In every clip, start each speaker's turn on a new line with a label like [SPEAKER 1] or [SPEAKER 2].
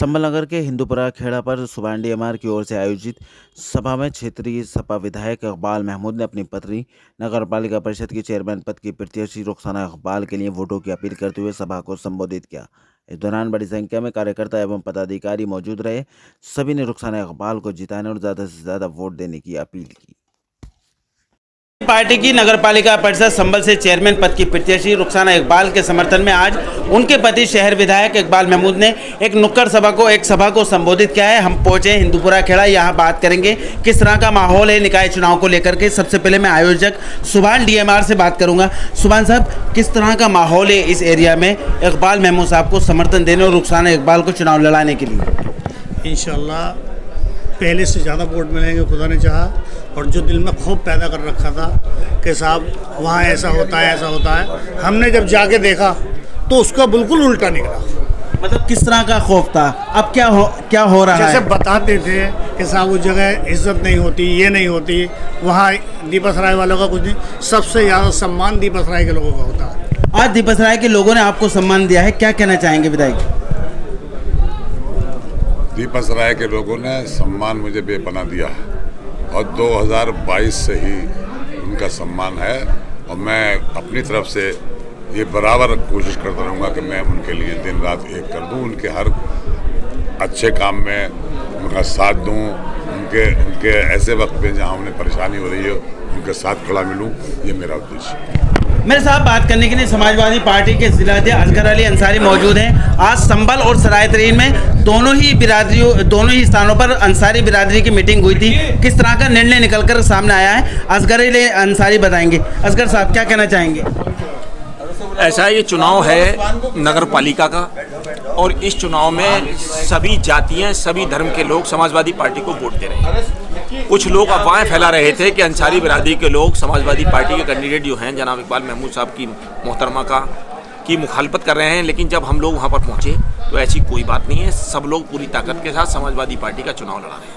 [SPEAKER 1] संभल नगर के हिंदूपुरा खेड़ा पर सुभान डीएमआर की ओर से आयोजित सभा में क्षेत्रीय सपा विधायक इकबाल महमूद ने अपनी पत्नी नगर पालिका परिषद की चेयरमैन पद की प्रत्याशी रुखसाना इकबाल के लिए वोटों की अपील करते हुए सभा को संबोधित किया। इस दौरान बड़ी संख्या में कार्यकर्ता एवं पदाधिकारी मौजूद रहे। सभी ने रुखसाना इकबाल को जिताने और ज़्यादा से ज़्यादा वोट देने की अपील की। पार्टी की नगरपालिका परिषद संभल से चेयरमैन पद की प्रत्याशी रुखसाना इकबाल के समर्थन में आज उनके पति शहर विधायक इकबाल महमूद ने एक नुक्कड़ सभा को संबोधित किया है। हम पहुंचे हिंदूपुरा खेड़ा, यहाँ बात करेंगे किस तरह का माहौल है निकाय चुनाव को लेकर के। सबसे पहले मैं आयोजक सुभान डीएमआर से बात करूंगा। सुभान साहब, किस तरह का माहौल है इस एरिया में इकबाल महमूद साहब को समर्थन देने और रुखसाना इकबाल को चुनाव लड़ाने के लिए?
[SPEAKER 2] इंशाल्लाह पहले से ज़्यादा वोट मिलेंगे, खुदा ने चाहा। और जो दिल में खौफ पैदा कर रखा था कि साहब वहाँ ऐसा होता है ऐसा होता है, हमने जब जाके देखा तो उसका बिल्कुल उल्टा निकला।
[SPEAKER 1] मतलब किस तरह का खौफ था? अब क्या हो रहा है?
[SPEAKER 2] जैसे बताते थे कि साहब उस जगह इज्जत नहीं होती, ये नहीं होती, वहाँ दीपसराय वालों का कुछ नहीं, सबसे ज़्यादा सम्मान दीपसराय के लोगों का होता है।
[SPEAKER 1] आज दीपसराय के लोगों ने आपको सम्मान दिया है, क्या कहना चाहेंगे विधायक?
[SPEAKER 3] दीपसराय के लोगों ने सम्मान मुझे बेपनाह दिया है और 2022 से ही उनका सम्मान है और मैं अपनी तरफ से ये बराबर कोशिश करता रहूँगा कि मैं उनके लिए दिन रात एक कर दूँ, उनके हर अच्छे काम में उनका साथ दूँ, उनके ऐसे वक्त पे जहाँ उन्हें परेशानी हो रही है उनके साथ खड़ा मिलूँ, ये मेरा उद्देश्य है।
[SPEAKER 1] मेरे साथ बात करने के लिए समाजवादी पार्टी के जिलाध्यक्ष असगर अली अंसारी मौजूद हैं। आज संभल और सराय तरीन में दोनों ही स्थानों पर अंसारी बिरादरी की मीटिंग हुई थी। किस तरह का निर्णय निकलकर सामने आया है, असगर अली अंसारी बताएंगे। असगर साहब, क्या कहना चाहेंगे?
[SPEAKER 4] ऐसा ये चुनाव है नगर पालिका का और इस चुनाव में सभी जातियां, सभी धर्म के लोग समाजवादी पार्टी को वोट दे रहे हैं। कुछ लोग अफवाहें फैला रहे थे कि अंसारी बिरादरी के लोग समाजवादी पार्टी के कैंडिडेट जो हैं जनाब इकबाल महमूद साहब की मोहतरमा की मुखालफत कर रहे हैं, लेकिन जब हम लोग वहाँ पर पहुँचे तो ऐसी कोई बात नहीं है। सब लोग पूरी ताकत के साथ समाजवादी पार्टी का चुनाव लड़ा रहे हैं।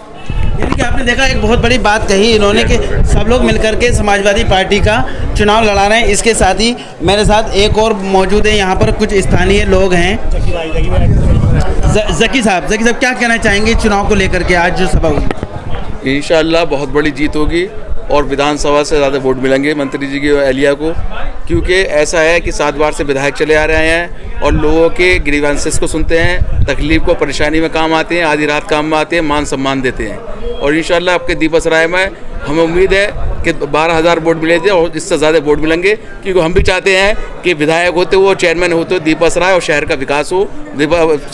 [SPEAKER 1] यानी कि आपने देखा एक बहुत बड़ी बात कही इन्होंने कि सब लोग मिलकर के समाजवादी पार्टी का चुनाव लड़ा रहे हैं। इसके साथ ही मेरे साथ एक और मौजूद है, यहाँ पर कुछ स्थानीय लोग हैं। जकी साहब, क्या कहना चाहेंगे चुनाव को लेकर के? आज जो सभा हुई,
[SPEAKER 5] इंशाअल्लाह बहुत बड़ी जीत होगी और विधानसभा से ज़्यादा वोट मिलेंगे मंत्री जी की एहलिया को, क्योंकि ऐसा है कि 7 बार से विधायक चले आ रहे हैं और लोगों के ग्रीवेंसेस को सुनते हैं, तकलीफ को परेशानी में काम आते हैं, आधी रात काम में आते हैं, मान सम्मान देते हैं। और इंशाअल्लाह आपके दीपसराय में हमें उम्मीद है कि 12,000 वोट मिले थे और इससे ज़्यादा वोट मिलेंगे, क्योंकि हम भी चाहते हैं कि विधायक होते हो, चेयरमैन होते हो, दीपसराय और शहर का विकास हो,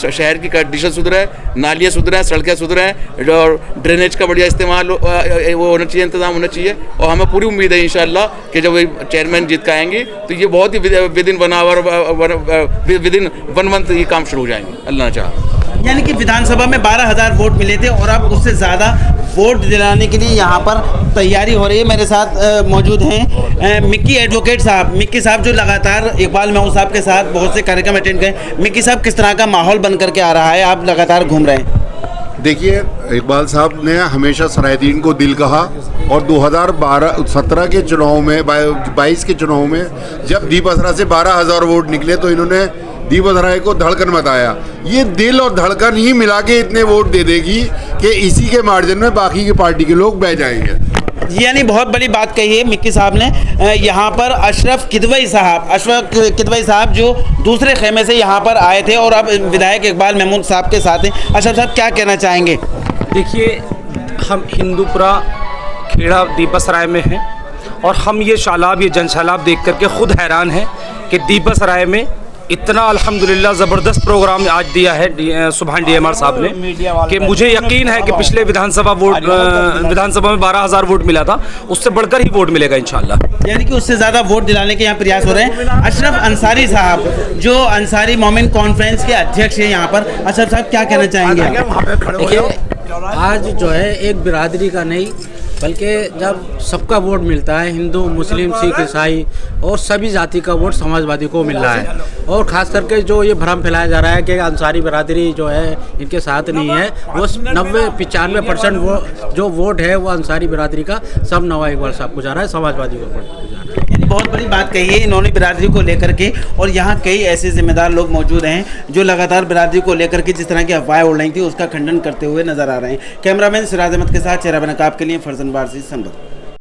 [SPEAKER 5] शहर की कंडीशन सुधरे, नालियाँ सुधरें, सड़कें सुधरें और ड्रेनेज का बढ़िया इस्तेमाल वो होना चाहिए, इंतजाम होना चाहिए। और हमें पूरी उम्मीद है इंशाअल्लाह कि जब चेयरमैन जीत के आएंगे तो ये बहुत ही विदिन 1 मंथ ये काम शुरू हो जाएंगे, अल्लाह ने चाहा।
[SPEAKER 1] यानी कि विधानसभा में 12,000 वोट मिले थे और अब उससे ज़्यादा वोट दिलाने के लिए यहाँ पर तैयारी हो रही है। मेरे साथ मौजूद हैं मिक्की एडवोकेट साहब। मिक्की साहब जो लगातार इकबाल महमूद साहब के साथ बहुत से कार्यक्रम अटेंड करें। मिक्की साहब, किस तरह का माहौल बन करके आ रहा है? आप लगातार घूम रहे हैं।
[SPEAKER 6] देखिए, इकबाल साहब ने हमेशा सरायदीन को दिल कहा और 2017 के चुनाव में 22 के चुनाव में जब दीपसरा से 12,000 वोट निकले तो इन्होंने दीपसराय को धड़कन बताया। ये दिल और धड़कन ही मिला के इतने वोट दे देगी कि इसी के मार्जिन में बाकी की पार्टी के लोग बह जाएंगे।
[SPEAKER 1] यानी बहुत बड़ी बात कही है मिक्की साहब ने। यहाँ पर अशरफ किदवई साहब जो दूसरे खेमे से यहाँ पर आए थे और अब विधायक इकबाल महमूद साहब के साथ हैं। अशरफ साहब, क्या कहना चाहेंगे?
[SPEAKER 7] देखिए, हम हिंदूपुरा खेड़ा दीपसराय में हैं और हम ये जनसैलाब देख करके खुद हैरान हैं कि दीपसराय में इतना अल्हम्दुलिल्लाह ज़बरदस्त प्रोग्राम आज दिया है सुभान डीएमआर साहब ने कि मुझे यकीन है कि पिछले विधानसभा में 12,000 वोट मिला था, उससे बढ़कर ही वोट मिलेगा इंशाल्लाह।
[SPEAKER 1] यानी कि उससे ज़्यादा वोट दिलाने के यहाँ प्रयास हो रहे हैं। अशरफ अंसारी साहब जो अंसारी मोमिन कॉन्फ्रेंस के अध्यक्ष हैं यहाँ पर, अशरफ साहब क्या कहना चाहेंगे?
[SPEAKER 8] देखिए, आज जो है एक बिरादरी का नहीं बल्कि जब सबका वोट मिलता है, हिंदू, मुस्लिम, सिख, ईसाई और सभी जाति का वोट समाजवादी को मिल रहा है। और ख़ास करके जो ये भ्रम फैलाया जा रहा है कि अंसारी बिरादरी जो है इनके साथ नहीं है, वो 90-95% जो वोट है वो अंसारी बिरादरी का सब नवाब इकबाल साहब को जा रहा है, समाजवादी को जा रहा है।
[SPEAKER 1] बहुत बड़ी बात कही है इन्होंने बिरादरी को लेकर के, और यहाँ कई ऐसे जिम्मेदार लोग मौजूद हैं जो लगातार बिरादरी को लेकर के जिस तरह की अफवाहें उड़ रही थी उसका खंडन करते हुए नजर आ रहे हैं। कैमरामैन सिराज अहमद के साथ चेहरा नकाब के लिए फरजन वारसी संभल।